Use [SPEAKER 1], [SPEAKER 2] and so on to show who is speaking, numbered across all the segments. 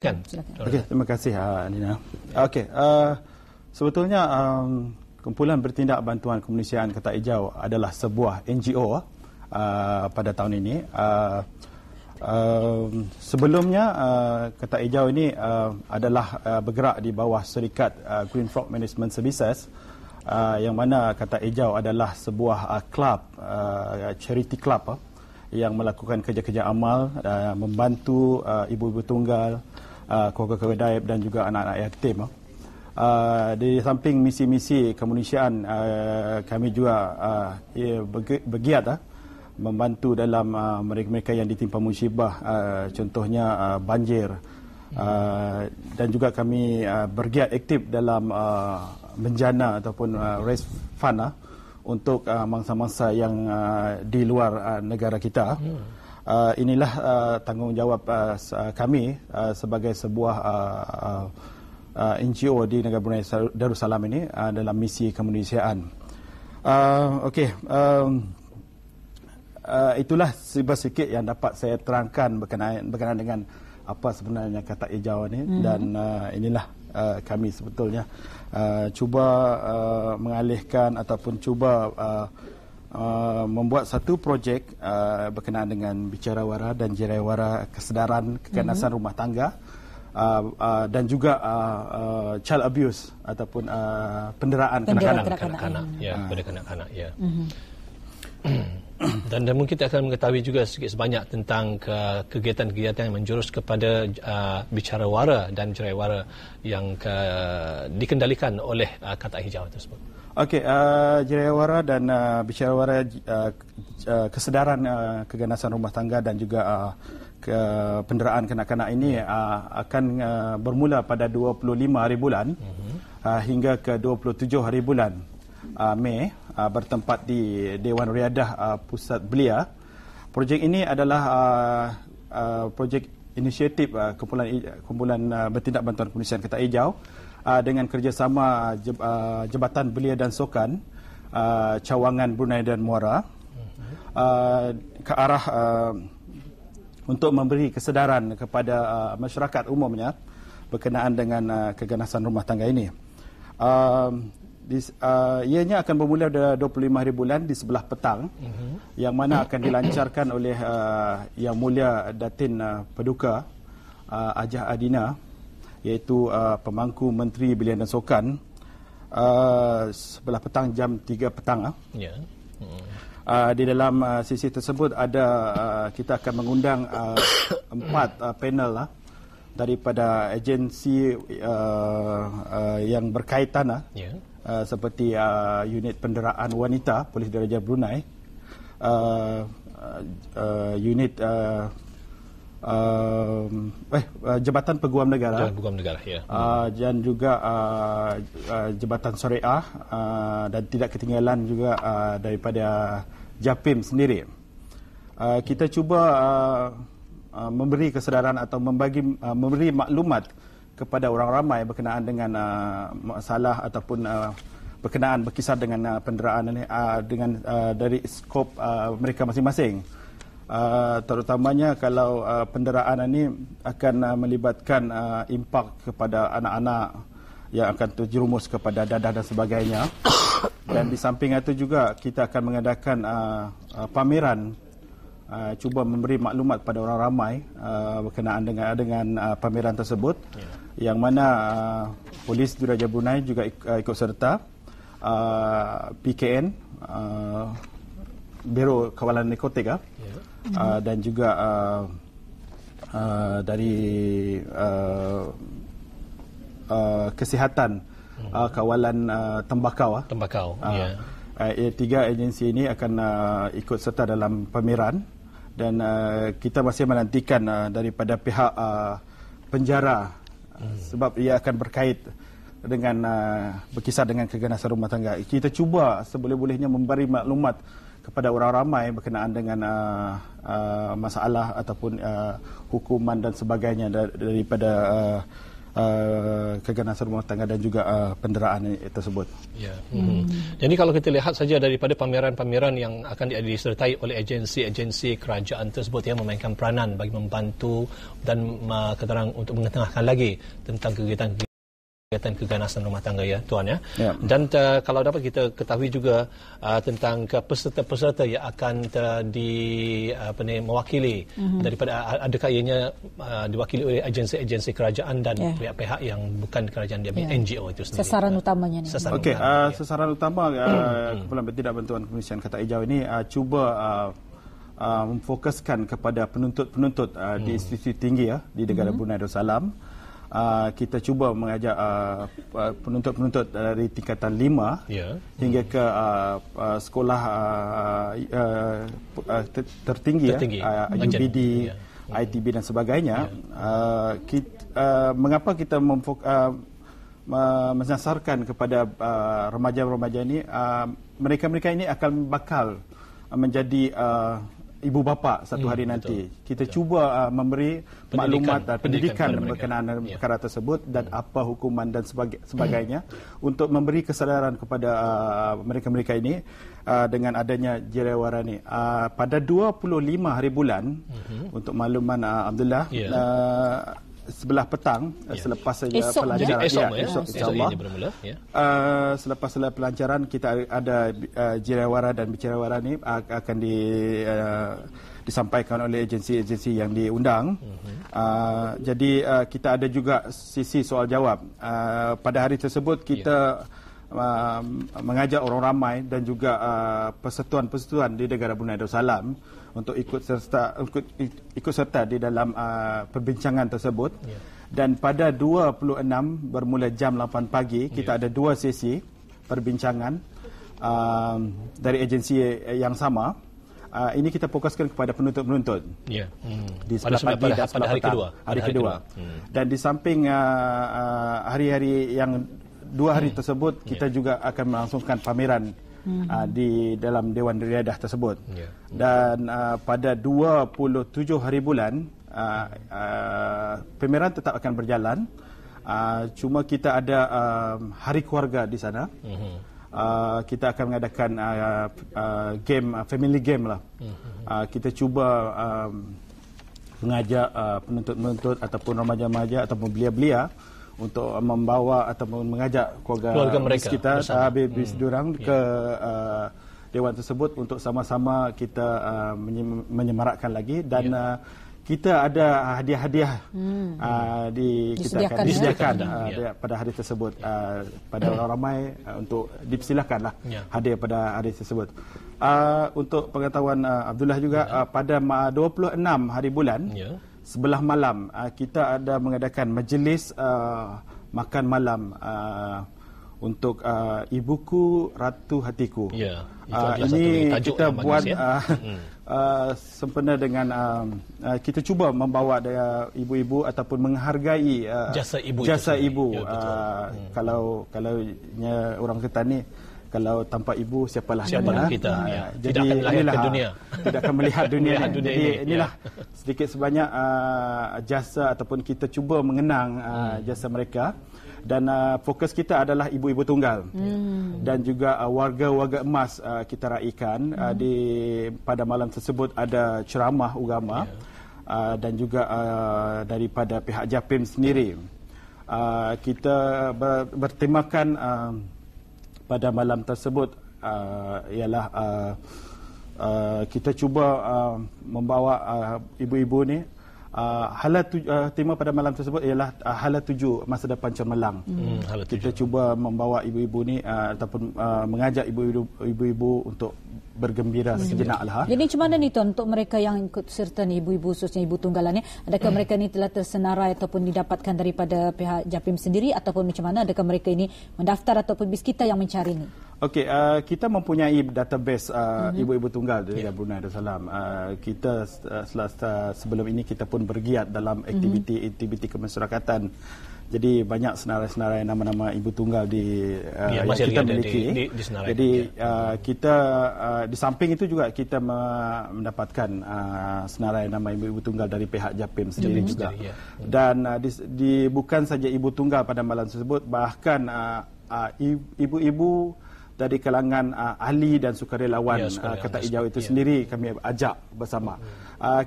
[SPEAKER 1] Kan?
[SPEAKER 2] Okey, terima kasih Nina. Okey, sebetulnya Kumpulan Bertindak Bantuan Kemanusiaan Ketak Hijau adalah sebuah NGO pada tahun ini. Sebelumnya Ketak Hijau ini adalah bergerak di bawah syarikat Green Frog Management Services, yang mana Ketak Hijau adalah sebuah klub, charity club yang melakukan kerja-kerja amal, membantu ibu-ibu tunggal, keluarga daib dan juga anak-anak yatim. Di samping misi-misi kemanusiaan, kami juga bergiat membantu dalam mereka-mereka yang ditimpa musibah, contohnya banjir, dan juga kami bergiat aktif dalam menjana ataupun raise fund untuk mangsa-mangsa yang di luar negara kita. Inilah tanggungjawab kami sebagai sebuah NGO di negara Brunei Darussalam ini dalam misi kemanusiaan. Okey, itulah sedikit yang dapat saya terangkan berkenaan dengan apa sebenarnya Ketak Hijau ini. Dan inilah kami sebetulnya cuba mengalihkan ataupun cuba membuat satu projek berkenaan dengan bicarawara dan jerawara, kesedaran keganasan rumah tangga, dan juga child abuse ataupun penderaan
[SPEAKER 1] kanak-kanak. Ya, pada kanak-kanak, ya. Dan mungkin kita akan mengetahui juga sedikit sebanyak tentang kegiatan-kegiatan yang menjurus kepada bicarawara dan jerawara yang dikendalikan oleh Ketak Hijau tersebut.
[SPEAKER 2] Okey, jerawara dan bicarawara, kesedaran keganasan rumah tangga dan juga penderaan kanak-kanak ini akan bermula pada 25 hari bulan hingga ke 27 hari bulan Mei, bertempat di Dewan Riadah Pusat Belia. Projek ini adalah projek inisiatif Kumpulan Bertindak Bantuan Kemanusiaan Ketak Hijau dengan kerjasama Jabatan Belia dan Sukan Cawangan Brunei dan Muara ke arah untuk memberi kesedaran kepada masyarakat umumnya berkenaan dengan keganasan rumah tangga ini. Ianya akan bermula pada 25 hari bulan di sebelah petang, yang mana akan dilancarkan oleh Yang Mulia Datin Paduka Hajah Adina, iaitu pemangku Menteri Belia dan Sukan, sebelah petang jam 3 petang.
[SPEAKER 1] Ya.
[SPEAKER 2] Di dalam sesi tersebut kita akan mengundang 4 panel daripada agensi yang berkaitan, seperti unit penderaan wanita Polis Diraja Brunei, unit Jabatan Peguam Negara, dan juga Jabatan Syariah, dan tidak ketinggalan juga daripada JAPIM sendiri. Kita cuba memberi kesedaran atau memberi maklumat kepada orang ramai berkenaan dengan masalah ataupun berkisar dengan penderaan ini dengan dari skop mereka masing-masing. Terutamanya kalau penderaan ini akan melibatkan impak kepada anak-anak yang akan terjerumus kepada dadah dan sebagainya. Dan di samping itu juga kita akan mengadakan pameran, cuba memberi maklumat pada orang ramai berkenaan dengan pameran tersebut, yang mana Polis Diraja Brunei juga ikut serta, PKN, Biro Kawalan Narkotik, dan juga dari Kesihatan, Kawalan Tembakau. Tiga agensi ini akan ikut serta dalam pameran, dan kita masih menantikan daripada pihak penjara, sebab ia akan berkait dengan berkisar dengan keganasan rumah tangga. Kita cuba seboleh-bolehnya memberi maklumat kepada orang ramai berkenaan dengan masalah ataupun hukuman dan sebagainya daripada keganasan rumah tangga dan juga penderaan tersebut.
[SPEAKER 1] Ya. Jadi kalau kita lihat saja daripada pameran-pameran yang akan disertai oleh agensi-agensi kerajaan tersebut yang memainkan peranan bagi membantu dan untuk mengetengahkan lagi tentang kegiatan keganasan rumah tangga, ya Tuan, ya. Dan kalau dapat kita ketahui juga tentang peserta-peserta yang akan mewakili daripada, adakah ianya diwakili oleh agensi-agensi kerajaan dan pihak-pihak yang bukan kerajaan, dia NGO itu sendiri.
[SPEAKER 3] Sasaran utamanya ni.
[SPEAKER 2] Okey, sasaran utama Kumpulan Bertindak Bantuan Kemanusiaan Kata Hijau ini cuba memfokuskan kepada penuntut-penuntut di institusi tinggi di negara Brunei Darussalam. Kita cuba mengajak penuntut-penuntut dari tingkatan 5 hingga ke sekolah tertinggi UBD, ITB dan sebagainya. Mengapa kita menyasarkan kepada remaja-remaja ini? Mereka-mereka ini akan bakal menjadi ibu bapa satu hari nanti. Kita cuba memberi maklumat dan pendidikan berkenaan perkara tersebut dan apa hukuman dan sebagainya untuk memberi kesedaran kepada mereka-mereka ini dengan adanya jirawara ni. Pada 25 hari bulan, untuk makluman Abdullah, sebelah petang selepas pelancaran, esok insya-Allah, selepas pelancaran kita ada jirawara dan bicarawara ni akan disampaikan oleh agensi-agensi yang diundang. Jadi kita ada juga sisi soal jawab. Pada hari tersebut kita mengajak orang ramai dan juga persatuan-persatuan di negara Brunei Darussalam untuk ikut serta di dalam perbincangan tersebut. Dan pada 26 bermula jam 8 pagi kita ada 2 sesi perbincangan dari agensi yang sama. Ini kita fokuskan kepada penuntut-penuntut di sebelah pagi dan sebelah petang, hari kedua. Dan di samping hari-hari yang 2 hari tersebut, kita juga akan melangsungkan pameran di dalam Dewan Riadah tersebut. Dan pada 27 hari bulan, pameran tetap akan berjalan. Cuma kita ada hari keluarga di sana. Kita akan mengadakan game, family game lah. Kita cuba mengajak penuntut-penuntut ataupun remaja-remaja ataupun belia-belia untuk membawa ataupun mengajak keluarga mereka kita habis diorang ke dewan tersebut untuk sama-sama kita menyemarakkan lagi. Dan kita ada hadiah-hadiah kita akan disediakan pada hari tersebut pada orang ramai untuk dipersilakanlah hadir pada hari tersebut. Untuk pengetahuan Abdullah juga, pada 26 hari bulan sebelah malam kita ada mengadakan majlis makan malam untuk Ibuku Ratu Hatiku. Ini kita buat sempena dengan kita cuba membawa ibu-ibu ataupun menghargai jasa ibu. Kalau orang Kedah ni, kalau tanpa ibu siapalah
[SPEAKER 1] kita.
[SPEAKER 2] Jadi
[SPEAKER 1] tidak akan lahir ke dunia.
[SPEAKER 2] Tidak akan melihat dunia. Jadi inilah sedikit sebanyak jasa ataupun kita cuba mengenang jasa mereka. Dan fokus kita adalah ibu-ibu tunggal dan juga warga-warga emas kita raikan. Pada malam tersebut ada ceramah agama dan juga daripada pihak JAPIM sendiri. Kita bertemakan pada malam tersebut ialah kita cuba membawa ibu-ibu ni. Tema pada malam tersebut ialah hala tuju masa depan cemerlang. Kita cuba membawa ibu-ibu ni ataupun mengajak ibu-ibu untuk bergembira sejenak lah.
[SPEAKER 3] Jadi macam mana ni Tuan untuk mereka yang ikut serta ni, ibu-ibu khususnya ibu tunggalan ni, adakah mereka ni telah tersenarai ataupun didapatkan daripada pihak JAPIM sendiri ataupun macam mana, adakah mereka ini mendaftar ataupun BIS kita yang mencari ni?
[SPEAKER 2] Okey, kita mempunyai database ibu-ibu tunggal di Brunei Darussalam. Kita sebelum ini kita pun bergiat dalam aktiviti kemasyarakatan. Jadi banyak senarai-senarai nama-nama ibu tunggal yang kita miliki. Jadi kita di samping itu juga kita mendapatkan senarai nama ibu-ibu tunggal dari pihak JAPIM sendiri juga. Dan bukan saja ibu tunggal pada malam tersebut, bahkan ibu-ibu dari kalangan ahli dan sukarelawan Ketak Hijau itu sendiri kami ajak bersama.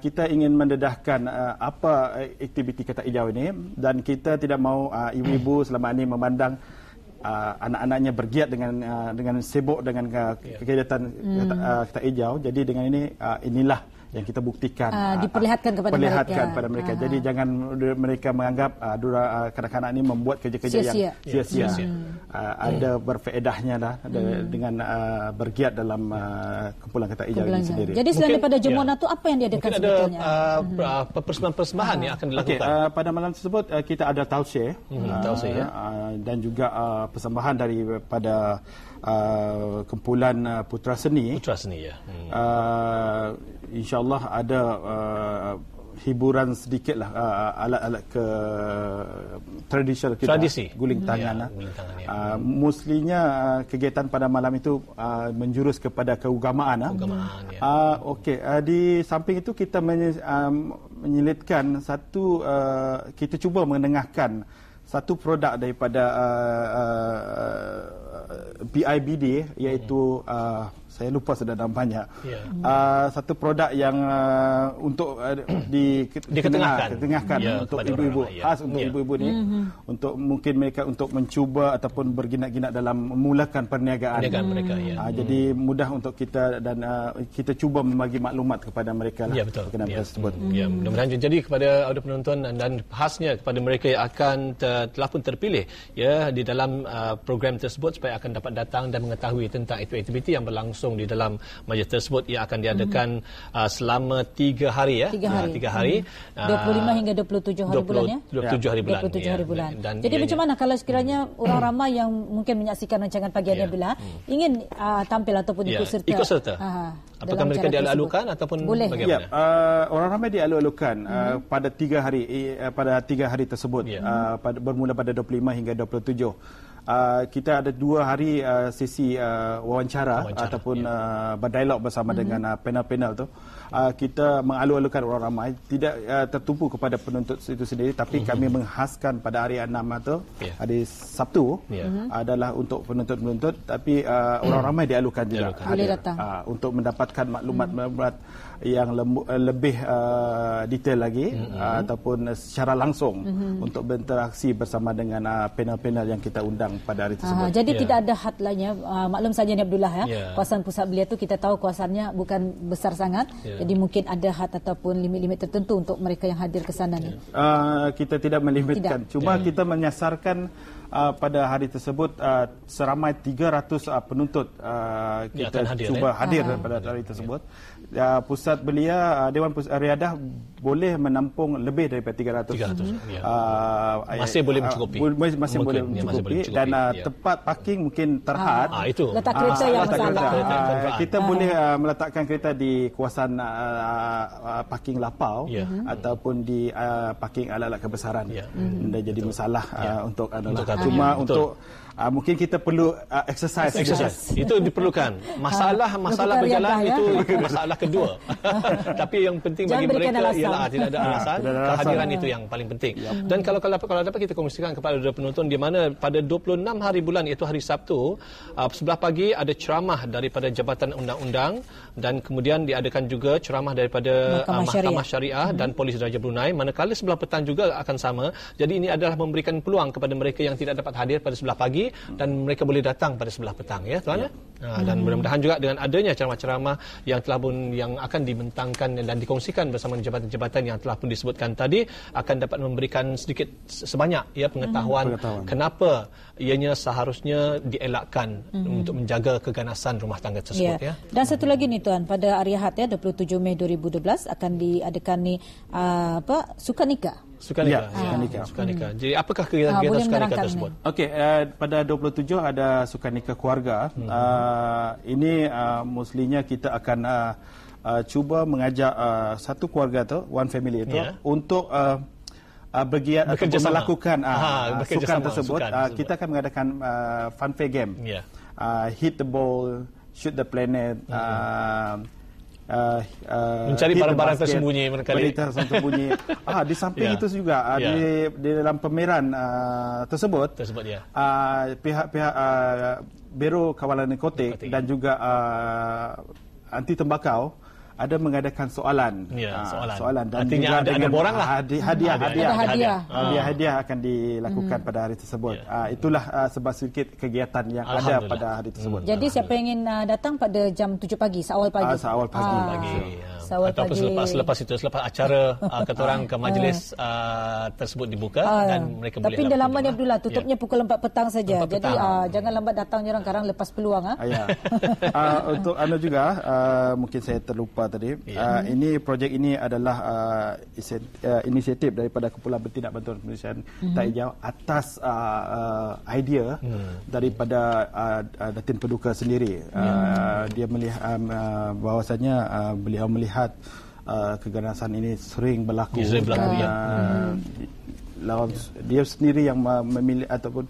[SPEAKER 2] Kita ingin mendedahkan apa aktiviti Ketak Hijau ini, dan kita tidak mahu ibu-ibu selama ini memandang anak-anaknya bergiat dengan sibuk dengan kegiatan Ketak Hijau. Jadi dengan ini inilah yang kita buktikan,
[SPEAKER 3] diperlihatkan kepada mereka.
[SPEAKER 2] Jadi jangan mereka menganggap kanak-kanak ini membuat kerja-kerja yang sia-sia. Ada berfaedahnya dengan bergiat dalam kumpulan Ketak Hijau ini sendiri.
[SPEAKER 3] Jadi selain daripada Jemona itu apa yang diadakan sebetulnya?
[SPEAKER 1] Ada persembahan-persembahan yang akan dilakukan.
[SPEAKER 2] Pada malam tersebut kita ada tausiah dan juga persembahan daripada kumpulan Putra Seni. InsyaAllah ada hiburan sedikit lah, alat-alat tradisional kita, guling tangan. Mostlynya kegiatan pada malam itu menjurus kepada keagamaan. Okey, di samping itu kita menyelitkan satu, kita cuba menengahkan satu produk daripada BIBD, iaitu saya lupa sudah namanya. Satu produk yang untuk diketengahkan untuk ibu-ibu, khas untuk ibu-ibu ni, untuk mungkin mereka untuk mencuba ataupun berginak-ginak dalam memulakan perniagaan mereka. Jadi mudah untuk kita, dan kita cuba membagi maklumat kepada mereka lah berkenaan tersebut.
[SPEAKER 1] Mudah-mudahan jadi kepada audio penonton dan khasnya kepada mereka yang akan telah pun terpilih di dalam program tersebut, supaya akan dapat datang dan mengetahui tentang aktiviti yang berlangsung di dalam majlis tersebut yang akan diadakan selama 3 hari 3 hari
[SPEAKER 3] 25 hingga 27 hari bulan
[SPEAKER 1] 27 hari bulan.
[SPEAKER 3] 27 hari bulan. Jadi macam mana kalau sekiranya orang ramai yang mungkin menyaksikan rancangan pagi hari bila ingin tampil ataupun ikut serta?
[SPEAKER 1] Apakah mereka dialu-alukan ataupun
[SPEAKER 3] boleh?
[SPEAKER 1] Bagaimana?
[SPEAKER 2] Orang ramai dialu-alukan pada 3 hari tersebut, bermula pada 25 hingga 27. Kita ada 2 hari sesi wawancara ataupun berdialog bersama dengan panel-panel tu. Kita mengalu-alukan orang ramai, tidak tertumpu kepada penuntut itu sendiri, tapi kami menghaskan pada hari 6 tu, hari Sabtu, adalah untuk penuntut-penuntut, tapi orang ramai dialukan juga untuk mendapatkan maklumat yang lebih detail lagi, ataupun secara langsung untuk berinteraksi bersama dengan panel-panel yang kita undang pada hari tersebut.
[SPEAKER 3] Jadi tidak ada had lainnya. Maklum saja ni Abdullah kawasan pusat belia tu kita tahu kawasannya bukan besar sangat. Jadi mungkin ada had ataupun limit-limit tertentu untuk mereka yang hadir ke sana ni.
[SPEAKER 2] Kita tidak melimitkan. Cuma kita menyasarkan pada hari tersebut seramai 300 penuntut kita cuba hadir pada hari tersebut. Pusat belia, Dewan Riadah boleh menampung lebih daripada 300.
[SPEAKER 1] Masih boleh mencukupi.
[SPEAKER 2] Masih boleh mencukupi. Dan tempat parking mungkin terhad.
[SPEAKER 1] Itu.
[SPEAKER 3] Letak kereta yang masalah.
[SPEAKER 2] Kita boleh meletakkan kereta di kawasan parking lapau ataupun di parking ala-ala kebesaran. Dan jadi masalah untuk cuma untuk mungkin kita perlu exercise.
[SPEAKER 1] Itu diperlukan. Masalah berjalan itu masalah kedua. Tapi yang penting bagi mereka ialah tidak ada alasan. Kehadiran itu yang paling penting. Dan kalau dapat kita kongsikan kepada penonton, di mana pada 26 hari bulan, iaitu hari Sabtu, sebelah pagi ada ceramah daripada Jabatan Undang-Undang, dan kemudian diadakan juga ceramah daripada Mahkamah Syariah dan Polis Diraja Brunei, manakala sebelah petang juga akan sama. Jadi ini adalah memberikan peluang kepada mereka yang tidak dapat hadir pada sebelah pagi, dan mereka boleh datang pada sebelah petang, ya tuan. Dan mudah-mudahan juga dengan adanya ceramah-ceramah yang telah pun yang akan dibentangkan dan dikongsikan bersama jabatan-jabatan yang telah pun disebutkan tadi, akan dapat memberikan sedikit sebanyak pengetahuan kenapa ianya seharusnya dielakkan untuk menjaga keganasan rumah tangga tersebut.
[SPEAKER 3] Dan satu lagi ni tuan, pada hari Ahad 27 Mei 2012 akan diadakan ni sukan nikah.
[SPEAKER 1] Sukan nikah. Jadi apakah kegiatan sukan nikah tersebut?
[SPEAKER 2] Okey, pada 27 ada sukan nikah keluarga. Ini mestinya kita akan cuba mengajak satu keluarga tu, one family itu untuk bergiat ataupun melakukan sukan tersebut. Kita akan mengadakan fun fair game. Hit the ball, shoot the planet,
[SPEAKER 1] mencari barang-barang tersembunyi
[SPEAKER 2] tersembunyi. Di samping itu juga di dalam pameran tersebut pihak-pihak Biro Kawalan Narkotik dan juga anti tembakau ada mengadakan soalan dan
[SPEAKER 1] artinya
[SPEAKER 2] juga
[SPEAKER 1] ada boranglah
[SPEAKER 2] hadiah akan dilakukan pada hari tersebut. Itulah sebab sedikit kegiatan yang ada pada hari tersebut.
[SPEAKER 3] Jadi siapa yang ingin datang pada jam 7 pagi, seawal pagi.
[SPEAKER 1] Ataupun selepas acara kata orang ke majlis tersebut dibuka dan mereka boleh.
[SPEAKER 3] Tapi dah lama ni Abdullah, tutupnya pukul 4 petang saja. Jadi jangan lambat datang jarang karang lepas peluang.
[SPEAKER 2] Untuk anda juga mungkin saya terlupa tadi. Ini projek ini adalah inisiatif daripada Kumpulan Bertindak Bantuan Kemanusiaan Tak Hijau atas idea daripada Datin Paduka sendiri. Dia melihat bahawasanya beliau melihat keganasan ini sering berlaku. Dia sendiri yang memilih ataupun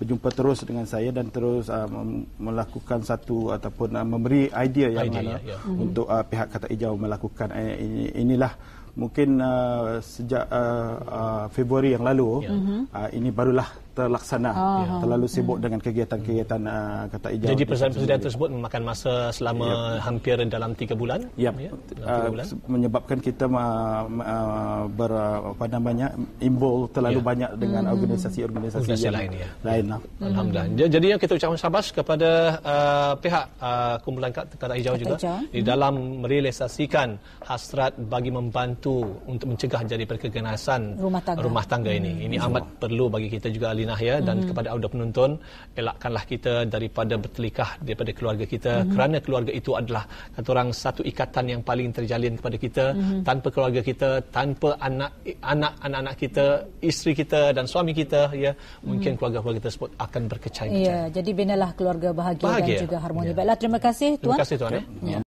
[SPEAKER 2] berjumpa terus dengan saya dan terus melakukan satu ataupun memberi idea yang mana untuk pihak Katak Hijau melakukan inilah mungkin sejak Februari yang lalu ini barulah terlaksana. Terlalu sibuk dengan kegiatan-kegiatan Katak Hijau.
[SPEAKER 1] Jadi persediaan tersebut memakan masa selama hampir dalam 3 bulan.
[SPEAKER 2] Menyebabkan kita involve terlalu banyak dengan organisasi-organisasi lain.
[SPEAKER 1] Alhamdulillah. Jadi kita ucapkan syabas kepada pihak Kumpulan Katak Hijau juga di dalam merealisasikan hasrat bagi membantu untuk mencegah jadi keganasan rumah tangga ini. Ini amat perlu bagi kita juga Alina dan kepada audio penonton, elakkanlah kita daripada bertelikah daripada keluarga kita kerana keluarga itu adalah kata orang satu ikatan yang paling terjalin kepada kita. Tanpa keluarga kita, tanpa anak-anak kita, isteri kita dan suami kita, mungkin keluarga-keluarga tersebut akan berkecai-kecai.
[SPEAKER 3] Jadi binalah keluarga bahagia dan juga harmoni. Baiklah, terima kasih tuan.
[SPEAKER 1] Terima kasih tuan.